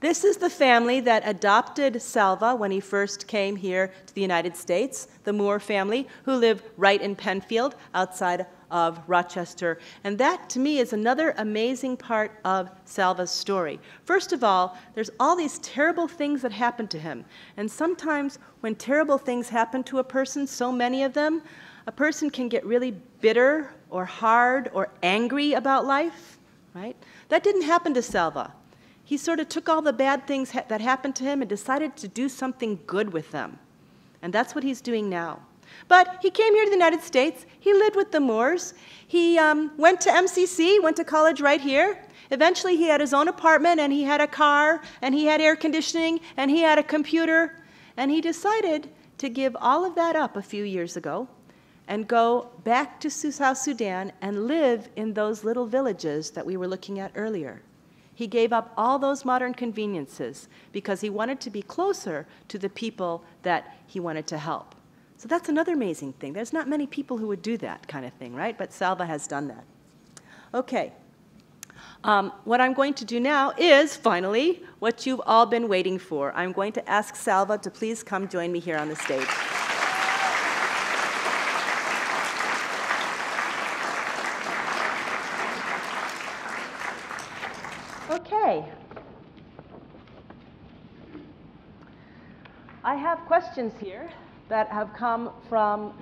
This is the family that adopted Salva when he first came here to the United States, the Moore family, who live right in Penfield, outside of Rochester. And that, to me, is another amazing part of Salva's story. First of all, there's all these terrible things that happen to him. And sometimes when terrible things happen to a person, so many of them, a person can get really bitter or hard or angry about life, right? That didn't happen to Salva. He sort of took all the bad things that happened to him and decided to do something good with them. And that's what he's doing now. But he came here to the United States. He lived with the Moores. He went to MCC, went to college right here. Eventually, he had his own apartment, and he had a car, and he had air conditioning, and he had a computer. And he decided to give all of that up a few years ago and go back to South Sudan and live in those little villages that we were looking at earlier. He gave up all those modern conveniences because he wanted to be closer to the people that he wanted to help. So that's another amazing thing. There's not many people who would do that kind of thing, right? But Salva has done that. Okay. What I'm going to do now is, finally, what you've all been waiting for. I'm going to ask Salva to please come join me here on the stage. Okay. I have questions here that have come from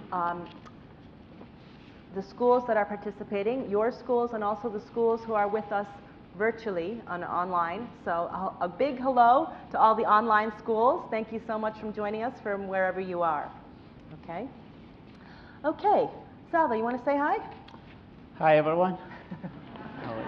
the schools that are participating, your schools, and also the schools who are with us virtually online. So a big hello to all the online schools. Thank you so much for joining us from wherever you are. Okay. Okay. Salva, you want to say hi? Hi, everyone. How are you?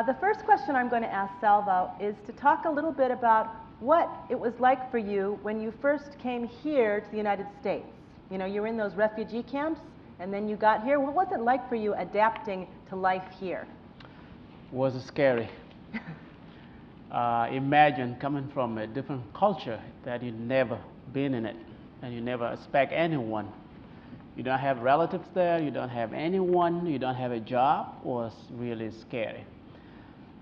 The first question I'm going to ask Salva is to talk a little bit about what it was like for you when you first came here to the United States. You know, you were in those refugee camps, and then you got here. What was it like for you adapting to life here? It was scary. Imagine coming from a different culture that you've never been in it, and you never expect anyone. You don't have relatives there, you don't have anyone, you don't have a job. It was really scary.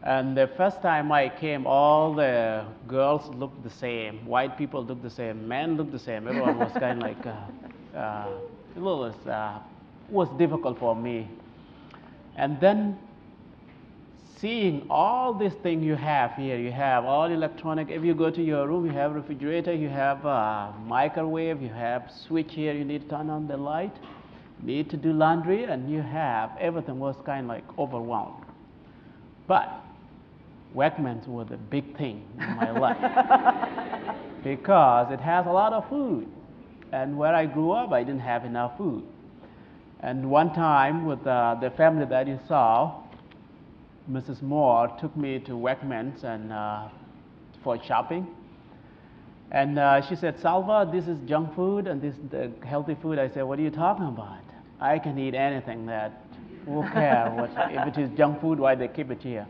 And the first time I came, all the girls looked the same, white people looked the same, men looked the same. Everyone was kind of like, it was difficult for me. And then seeing all these things you have here, you have all electronic. If you go to your room, you have refrigerator, you have a microwave, you have switch here, you need to turn on the light, you need to do laundry, and you have everything was kind of like overwhelmed. But Wegmans was a big thing in my life because it has a lot of food. And where I grew up, I didn't have enough food. And one time with the family that you saw, Mrs. Moore took me to Wegmans and for shopping. And she said, Salva, this is junk food and this is the healthy food. I said, what are you talking about? I can eat anything that, who cares if it is junk food, why they keep it here?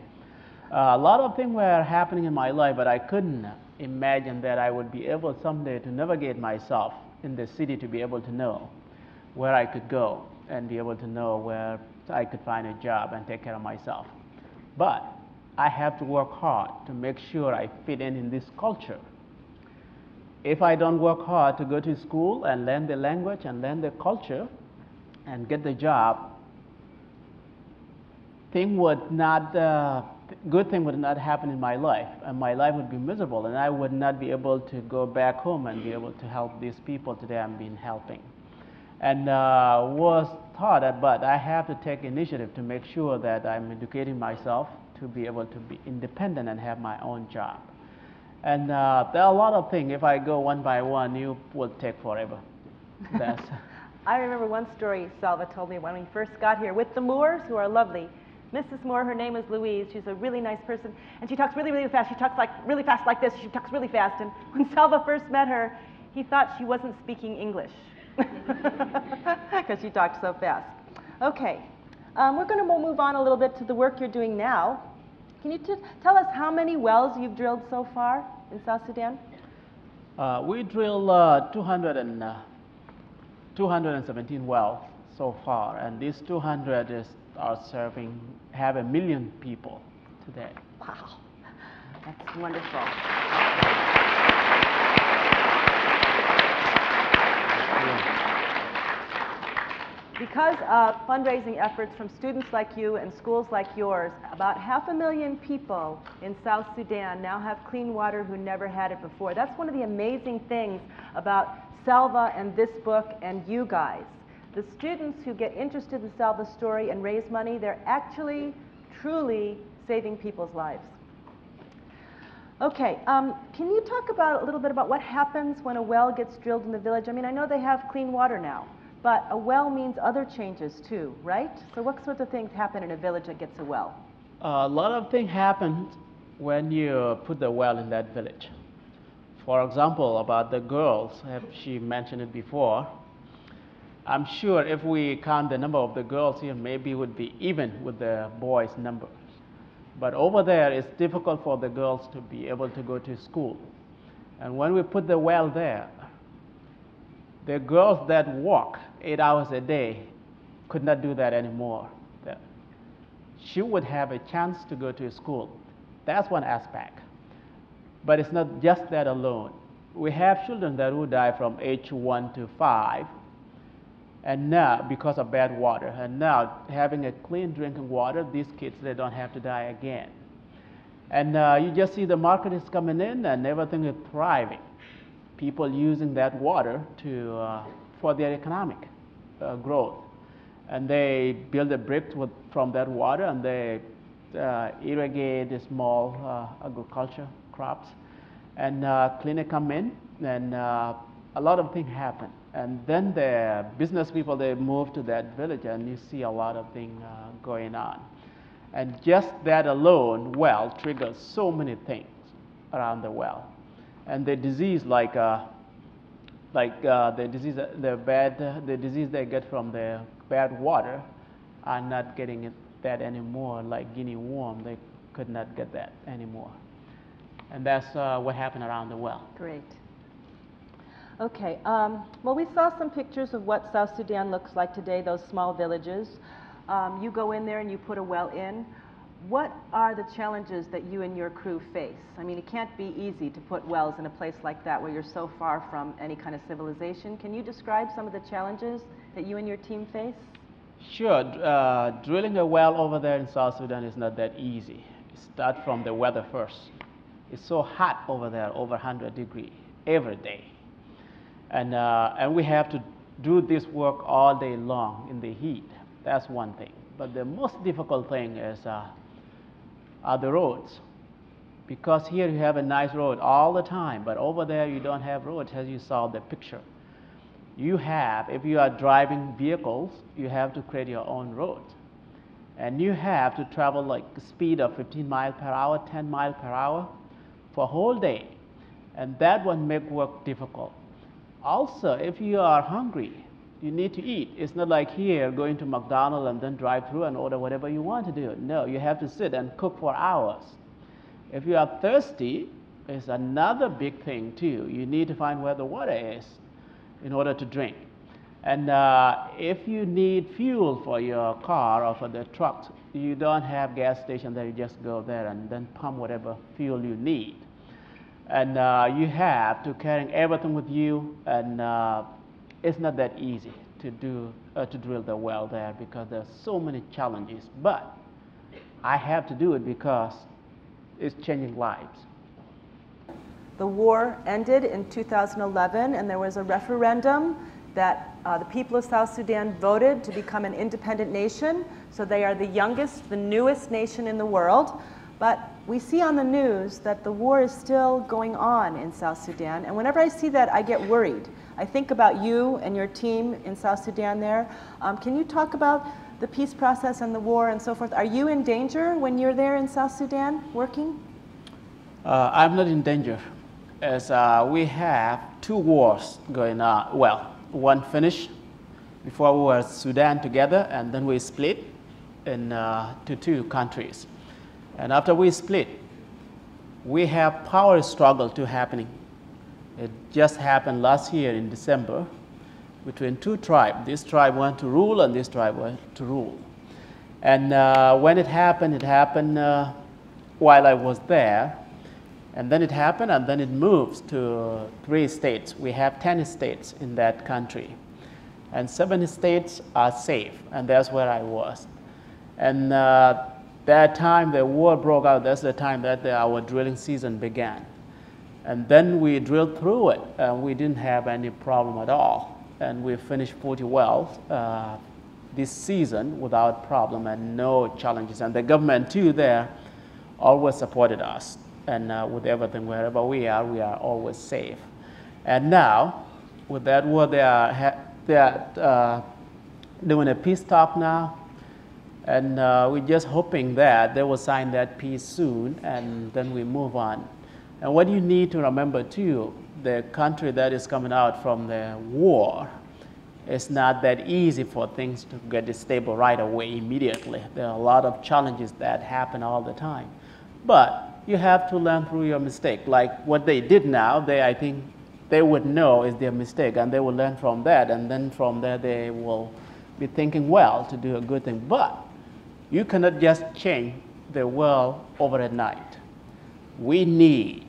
A lot of things were happening in my life, but I couldn't imagine that I would be able someday to navigate myself in the city to be able to know where I could go and be able to know where I could find a job and take care of myself. But I have to work hard to make sure I fit in this culture. If I don't work hard to go to school and learn the language and learn the culture and get the job, good thing would not happen in my life, and my life would be miserable, and I would not be able to go back home and be able to help these people today I'm been helping. And was taught that, but I have to take initiative to make sure that I'm educating myself to be able to be independent and have my own job. And there are a lot of things. If I go one by one, you will take forever. I remember one story Salva told me when we first got here with the Moores, who are lovely. Mrs. Moore, her name is Louise. She's a really nice person, and she talks really, really fast. She talks like really fast like this. She talks really fast. And when Salva first met her, he thought she wasn't speaking English because she talked so fast. Okay, we're going to move on a little bit to the work you're doing now. Can you tell us how many wells you've drilled so far in South Sudan? We drilled 217 wells so far, and these 200 have 1 million people today. Wow, that's wonderful. Because of fundraising efforts from students like you and schools like yours, about 500,000 people in South Sudan now have clean water who never had it before. That's one of the amazing things about Salva and this book and you guys. The students who get interested in Salva's story and raise money, they're actually, truly saving people's lives. Okay, can you talk a little bit about what happens when a well gets drilled in the village? I mean, I know they have clean water now, but a well means other changes too, right? So what sorts of things happen in a village that gets a well? A lot of things happen when you put the well in that village. For example, about the girls, she mentioned it before. I'm sure if we count the number of the girls here, maybe it would be even with the boys' numbers. But over there, it's difficult for the girls to be able to go to school. And when we put the well there, the girls that walk 8 hours a day could not do that anymore. She would have a chance to go to school. That's one aspect. But it's not just that alone. We have children that will die from age 1 to 5, and now because of bad water. And now having a clean drinking water, these kids, they don't have to die again. And you just see the market is coming in and everything is thriving. People using that water for their economic growth. And they build a brick from that water, and they irrigate the small agriculture crops. And clinic come in, and a lot of things happen. And then the business people, they move to that village, and you see a lot of things going on. And just that alone, well, triggers so many things around the well. And the disease, the disease they get from the bad water, are not getting that anymore. Like guinea worm, they could not get that anymore. And that's what happened around the well. Great. Okay, well, we saw some pictures of what South Sudan looks like today, those small villages. You go in there and you put a well in. What are the challenges that you and your crew face? I mean, it can't be easy to put wells in a place like that where you're so far from any kind of civilization. Can you describe some of the challenges that you and your team face? Sure. Drilling a well over there in South Sudan is not that easy. Start from the weather first. It's so hot over there, over 100 degrees every day. And we have to do this work all day long in the heat. That's one thing. But the most difficult thing are the roads. Because here you have a nice road all the time, but over there you don't have roads, as you saw the picture. You have, if you are driving vehicles, you have to create your own roads. And you have to travel like the speed of 15 miles per hour, 10 miles per hour for a whole day. And that one makes work difficult. Also, if you are hungry, you need to eat. It's not like here going to McDonald's and then drive through and order whatever you want to do. No, you have to sit and cook for hours. If you are thirsty, it's another big thing too. You need to find where the water is in order to drink. And if you need fuel for your car or for the trucks, you don't have gas station there. You just go there and then pump whatever fuel you need. And you have to carry everything with you, and it's not that easy to drill the well there because there's so many challenges. But I have to do it because it's changing lives. The war ended in 2011, and there was a referendum that the people of South Sudan voted to become an independent nation. So they are the youngest, the newest nation in the world. But we see on the news that the war is still going on in South Sudan. And whenever I see that, I get worried. I think about you and your team in South Sudan there. Can you talk about the peace process and the war and so forth? Are you in danger when you're there in South Sudan working? I'm not in danger, as we have 2 wars going on. Well, one finished before we were Sudan together, and then we split into 2 countries. And after we split, we have power struggle happening. It just happened last year in December between 2 tribes. This tribe wanted to rule, and this tribe wanted to rule. And when it happened while I was there. And then it happened, and then it moves to 3 states. We have 10 states in that country. And 7 states are safe, and that's where I was. And that time the war broke out, that's the time that our drilling season began. And then we drilled through it, and we didn't have any problem at all. And we finished 40 wells this season without problem and no challenges. And the government too there always supported us. And with everything, wherever we are always safe. And now, with that war, they are doing a peace talk now. And we're just hoping that they will sign that peace soon, and then we move on. And what you need to remember too, the country that is coming out from the war, it's not that easy for things to get stable right away, immediately. There are a lot of challenges that happen all the time. But you have to learn through your mistake. Like what they did now, I think they would know is their mistake, and they will learn from that, and then from there they will be thinking, well, to do a good thing. But you cannot just change the world overnight. We need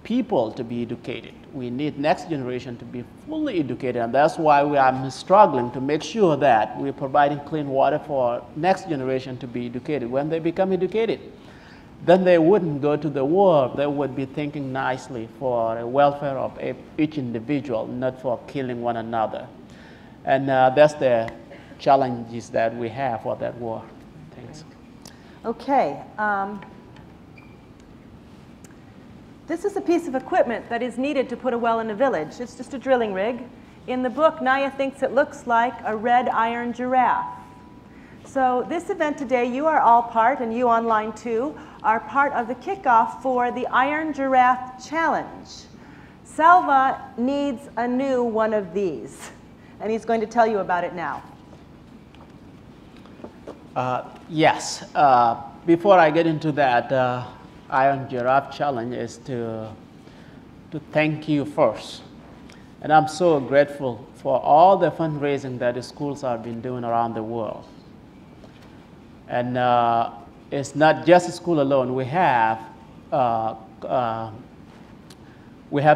people to be educated. We need next generation to be fully educated, and that's why we are struggling to make sure that we're providing clean water for next generation to be educated. When they become educated, then they wouldn't go to the war. They would be thinking nicely for the welfare of each individual, not for killing one another. And that's the challenges that we have for that war. Thanks. Okay. This is a piece of equipment that is needed to put a well in a village. It's just a drilling rig. In the book, Naya thinks it looks like a red iron giraffe. So this event today, you are all part, and you online too, are part of the kickoff for the Iron Giraffe Challenge. Salva needs a new one of these, and he's going to tell you about it now. Yes. Before I get into that, Iron Giraffe Challenge is to thank you first. And I'm so grateful for all the fundraising that the schools have been doing around the world. And it's not just school alone. We have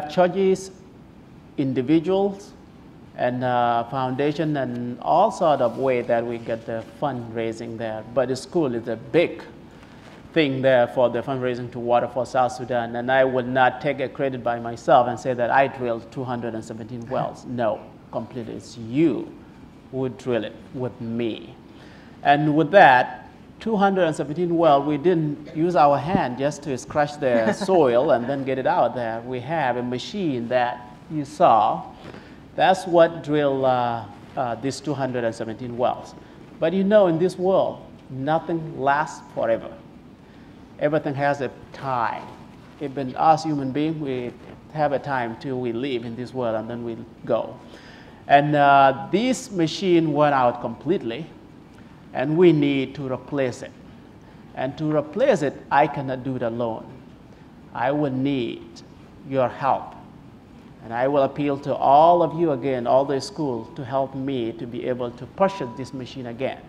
churches, individuals, and foundation, and all sort of way that we get the fundraising there. But the school is a big thing there for the fundraising to water for South Sudan. And I would not take a credit by myself and say that I drilled 217 wells. No, completely. It's you who drill it with me. And with that, 217 wells, we didn't use our hand just to scratch the soil and then get it out there. We have a machine that you saw. That's what drilled these 217 wells. But you know, in this world, nothing lasts forever. Everything has a time. Even us human beings, we have a time till we live in this world, and then we go. And this machine went out completely, and we need to replace it. And to replace it, I cannot do it alone. I will need your help. And I will appeal to all of you again, all the schools, to help me to be able to purchase this machine again.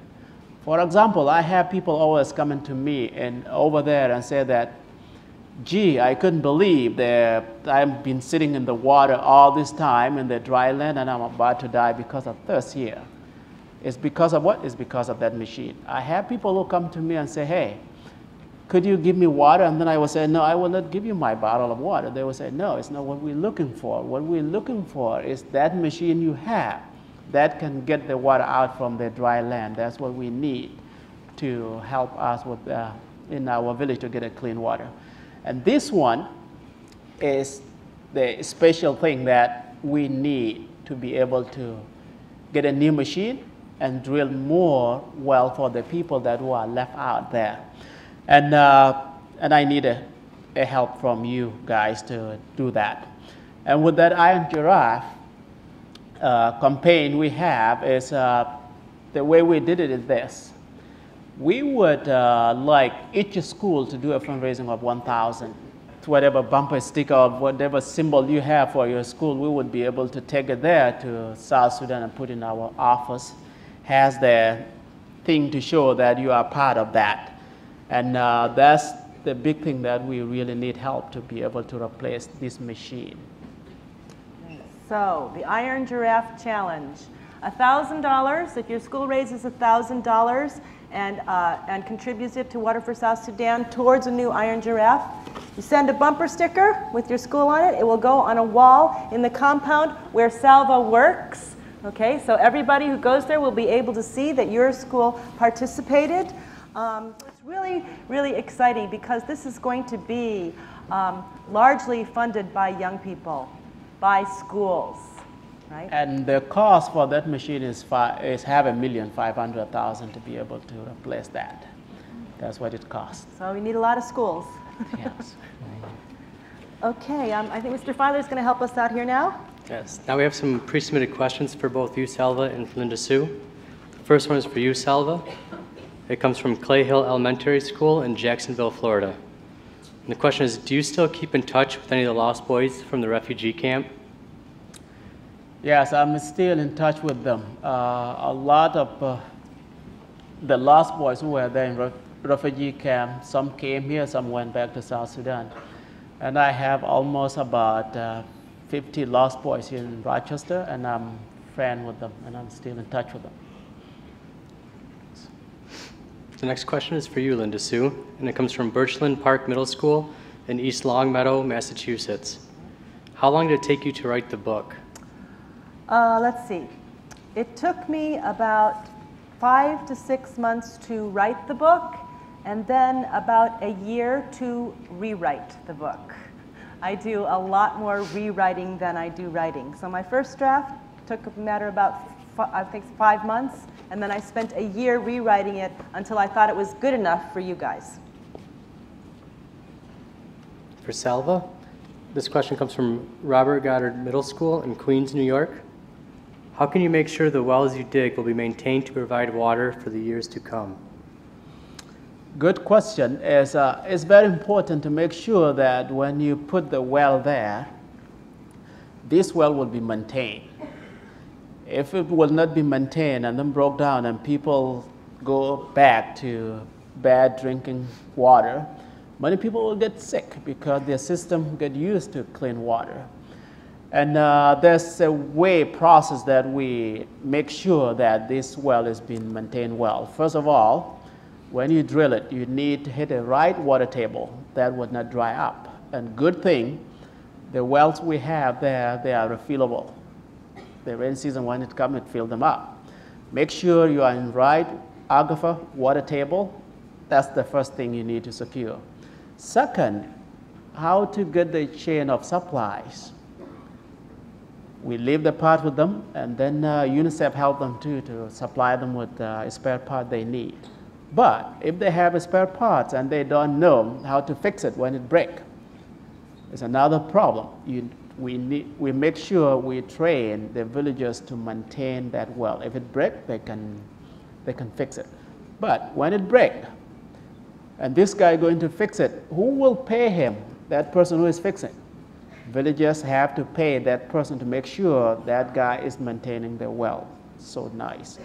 For example, I have people always coming to me and over there and say that, gee, I couldn't believe that I've been sitting in the water all this time in the dry land, and I'm about to die because of thirst here. It's because of what? It's because of that machine. I have people who come to me and say, hey, could you give me water? And then I will say, no, I will not give you my bottle of water. They will say, no, it's not what we're looking for. What we're looking for is that machine you have that can get the water out from the dry land. That's what we need to help us with, in our village to get a clean water. And this one is the special thing that we need to be able to get a new machine and drill more well for the people that who are left out there. And I need a help from you guys to do that. And with that Iron Giraffe campaign we have is, the way we did it is this. We would like each school to do a fundraising of 1,000. Whatever bumper sticker or whatever symbol you have for your school, we would be able to take it there to South Sudan and put in our office. Has the thing to show that you are part of that. And that's the big thing that we really need help to be able to replace this machine. So, the Iron Giraffe Challenge. $1,000, if your school raises $1,000 and contributes it to Water for South Sudan towards a new Iron Giraffe, you send a bumper sticker with your school on it. It will go on a wall in the compound where Salva works. Okay, so everybody who goes there will be able to see that your school participated. It's really, really exciting because this is going to be largely funded by young people, by schools, right? And the cost for that machine is $550,000 to be able to replace that. That's what it costs. So we need a lot of schools. Yes. Okay, I think Mr. Filer is going to help us out here now. Yes. Now we have some pre-submitted questions for both you, Salva, and Linda Sue. The first one is for you, Salva. It comes from Clay Hill Elementary School in Jacksonville, Florida. And the question is, do you still keep in touch with any of the lost boys from the refugee camp? Yes, I'm still in touch with them. A lot of the lost boys who were there in refugee camp, some came here, some went back to South Sudan. And I have almost about 50 lost boys here in Rochester, and I'm friends with them, and I'm still in touch with them. The next question is for you, Linda Sue, and it comes from Birchland Park Middle School in East Longmeadow, Massachusetts. How long did it take you to write the book? Let's see. It took me about 5 to 6 months to write the book, and then about a year to rewrite the book. I do a lot more rewriting than I do writing. So my first draft took a matter about, I think, 5 months, and then I spent a year rewriting it until I thought it was good enough for you guys. For Salva, this question comes from Robert Goddard Middle School in Queens, New York. How can you make sure the wells you dig will be maintained to provide water for the years to come? Good question. It's very important to make sure that when you put the well there, this well will be maintained. If it will not be maintained and then broke down and people go back to bad drinking water, many people will get sick because their system get used to clean water. And there's a process that we make sure that this well is being maintained well. First of all, when you drill it, you need to hit the right water table that would not dry up. And good thing, the wells we have there, they are refillable. The rain season, when it comes, it fills them up. Make sure you are in right aquifer water table. That's the first thing you need to secure. Second, how to get the chain of supplies. We leave the part with them, and then UNICEF help them too to supply them with a spare part they need. But if they have a spare parts and they don't know how to fix it when it breaks, it's another problem. We make sure we train the villagers to maintain that well. If it breaks, they can fix it. But when it breaks, and this guy going to fix it, who will pay him? That person who is fixing. Villagers have to pay that person to make sure that guy is maintaining the well. So nice.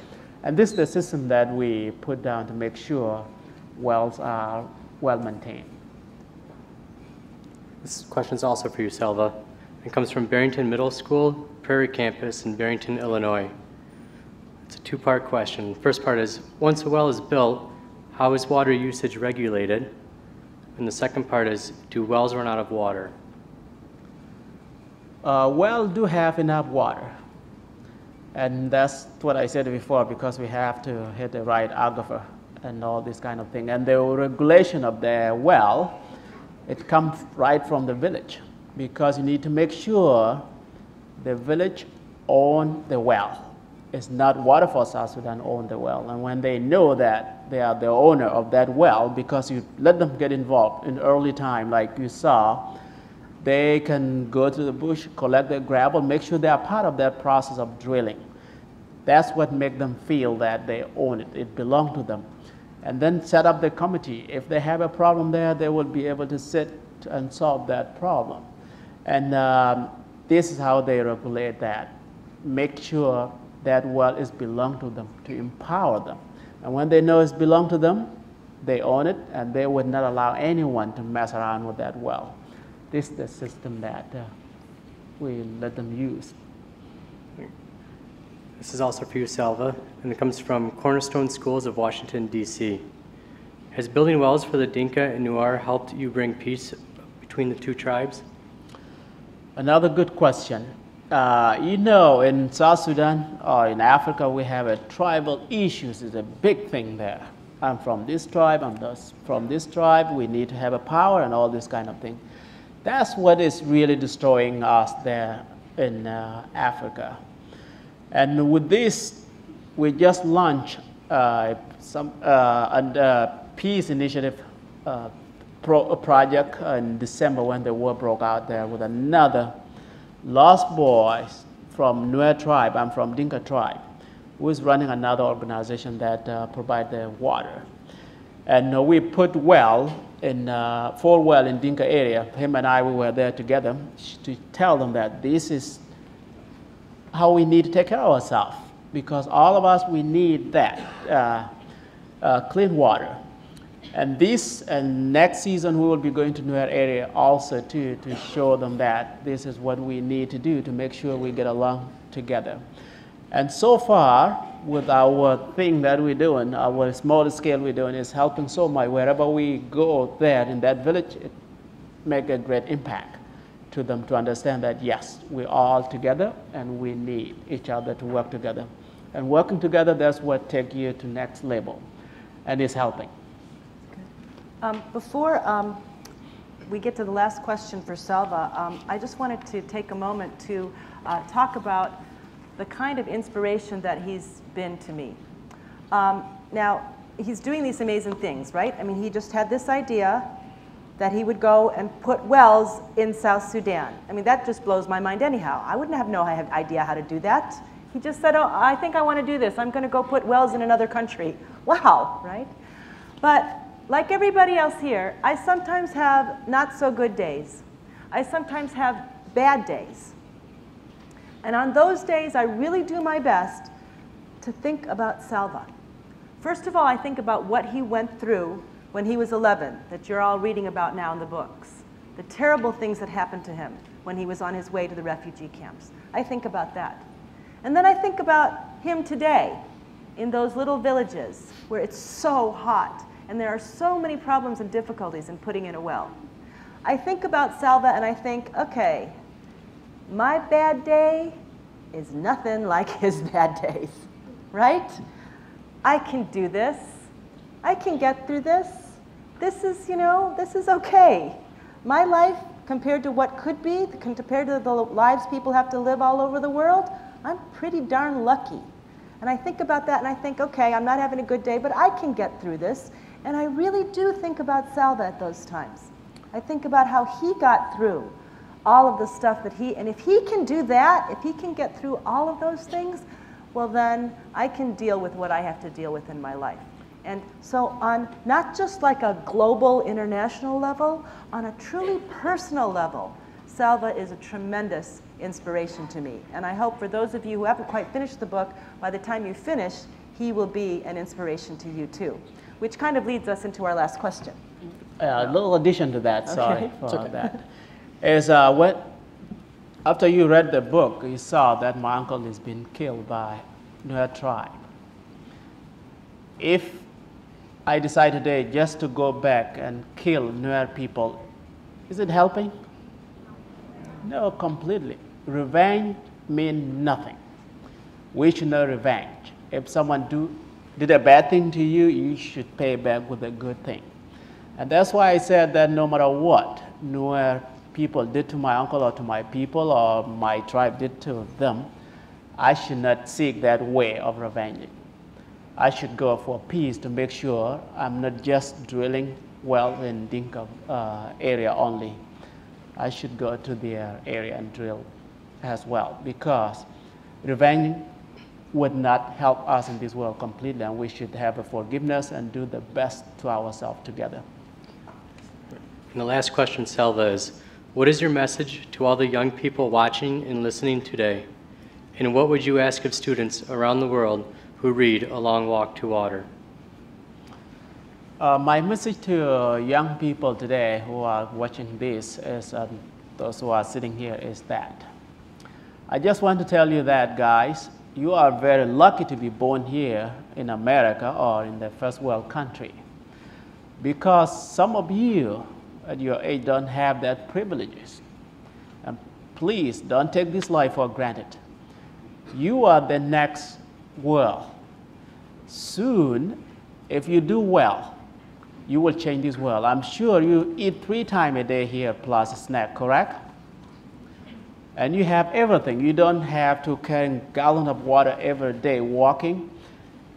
And this is the system that we put down to make sure wells are well maintained. This question is also for you, Salva. It comes from Barrington Middle School, Prairie Campus in Barrington, Illinois. It's a two-part question. The first part is, once a well is built, how is water usage regulated? And the second part is, do wells run out of water? Wells do have enough water. And that's what I said before, because we have to hit the right aquifer and all this kind of thing. And the regulation of the well, it comes right from the village, because you need to make sure the village owns the well. It's not Water for South Sudan own the well. And when they know that they are the owner of that well, because you let them get involved in early time, like you saw, they can go to the bush, collect the gravel, make sure they are part of that process of drilling. That's what makes them feel that they own it, it belongs to them. And then set up the committee. If they have a problem there, they will be able to sit and solve that problem. And this is how they regulate that. Make sure that well is belong to them, to empower them. And when they know it's belong to them, They own it, and they would not allow anyone to mess around with that well. This is the system that we let them use. This is also for you, Salva, and it comes from Cornerstone Schools of Washington, D.C. Has building wells for the Dinka and Nuer helped you bring peace between the two tribes? Another good question. You know, in South Sudan or in Africa, we have a tribal issues. Is a big thing there. I'm from this tribe, from this tribe, we need to have a power and all this kind of thing. That's what is really destroying us there in Africa. And with this, we just launched a peace initiative project in December when the war broke out there with another lost boys from Nuer tribe. I'm from Dinka tribe, who is running another organization that provide the water. And we put well in 4 well in Dinka area. Him and I, we were there together to tell them that this is how we need to take care of ourselves, because all of us, we need that clean water. And this and next season, we will be going to Nuer area also to show them that this is what we need to do to make sure we get along together. And so far, with our thing that we're doing, our small scale we're doing is helping so much. Wherever we go there in that village, it make a great impact to them to understand that, yes, we're all together and we need each other to work together. And working together, that's what takes you to next level, and it's helping. Before we get to the last question for Salva, I just wanted to take a moment to talk about the kind of inspiration that he's been to me. Now, he's doing these amazing things, right? I mean, he just had this idea that he would go and put wells in South Sudan. I mean, that just blows my mind anyhow. I wouldn't have no idea how to do that. He just said, oh, I think I want to do this. I'm going to go put wells in another country. Wow, right? But like everybody else here, I sometimes have not so good days. I sometimes have bad days. And on those days, I really do my best to think about Salva. First of all, I think about what he went through when he was 11, that you're all reading about now in the books. The terrible things that happened to him when he was on his way to the refugee camps. I think about that. And then I think about him today in those little villages where it's so hot and there are so many problems and difficulties in putting in a well. I think about Salva and I think, okay, my bad day is nothing like his bad days, right? I can do this. I can get through this. This is, you know, this is okay. My life, compared to what could be, compared to the lives people have to live all over the world, I'm pretty darn lucky. And I think about that and I think, okay, I'm not having a good day, but I can get through this. And I really do think about Salva at those times. I think about how he got through all of the stuff that and if he can do that, if he can get through all of those things, well then I can deal with what I have to deal with in my life. And so on not just like a global international level, on a truly personal level, Salva is a tremendous inspiration to me. And I hope for those of you who haven't quite finished the book, by the time you finish, he will be an inspiration to you too. Which kind of leads us into our last question. A little addition to that, sorry Okay. for that. Is after you read the book, you saw that my uncle has been killed by Nuer tribe. If I decide today just to go back and kill Nuer people, is it helping? No, completely. Revenge means nothing. We should know revenge. If someone did a bad thing to you, you should pay back with a good thing. And that's why I said that no matter what Nuer people did to my uncle or to my people or my tribe did to them, I should not seek that way of revenge. I should go for peace to make sure I'm not just drilling well in Dinka area only. I should go to their area and drill as well, because revenge would not help us in this world completely, and we should have a forgiveness and do the best to ourselves together. And the last question, Salva, is what is your message to all the young people watching and listening today? And what would you ask of students around the world who read A Long Walk to Water? My message to young people today who are watching this, is, those who are sitting here, is that I just want to tell you that, guys, you are very lucky to be born here in America or in the first world country, because some of you at your age don't have that privileges. And please don't take this life for granted. You are the next world. Soon, if you do well, you will change this world. I'm sure you eat 3 times a day here plus a snack, correct? And you have everything. You don't have to carry a gallon of water every day walking.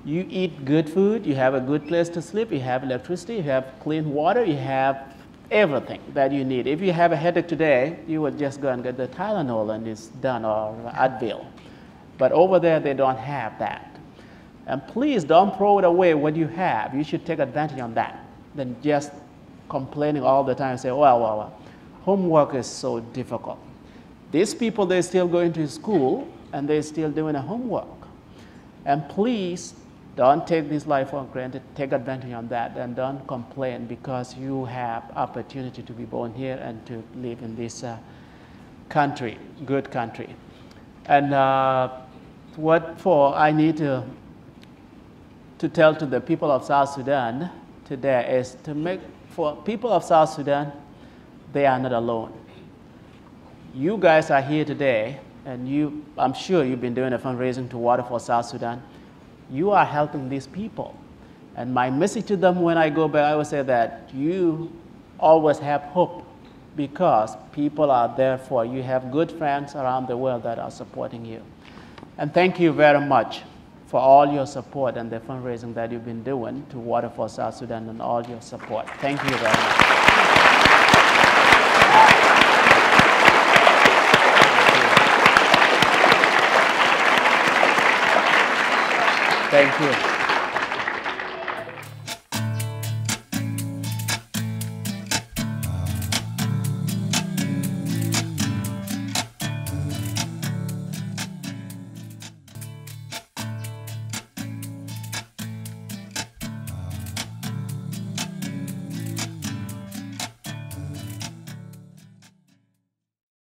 You eat good food, you have a good place to sleep, you have electricity, you have clean water, you have everything that you need. If you have a headache today, you would just go and get the Tylenol and it's done, or Advil. But over there, they don't have that. And please don't throw it away what you have. You should take advantage of that than just complaining all the time and say, well, homework is so difficult. These people, they're still going to school and they're still doing a homework. And please don't take this life for granted. Take advantage of that and don't complain, because you have opportunity to be born here and to live in this country, good country. And what for I need to tell to the people of South Sudan today is to make, for people of South Sudan, they are not alone. You guys are here today, and I'm sure you've been doing a fundraising to Water for South Sudan. You are helping these people. And my message to them when I go back, I will say that you always have hope, because people are there for you. You have good friends around the world that are supporting you. And thank you very much for all your support and the fundraising that you've been doing to Water for South Sudan, and all your support. Thank you very much. Thank you.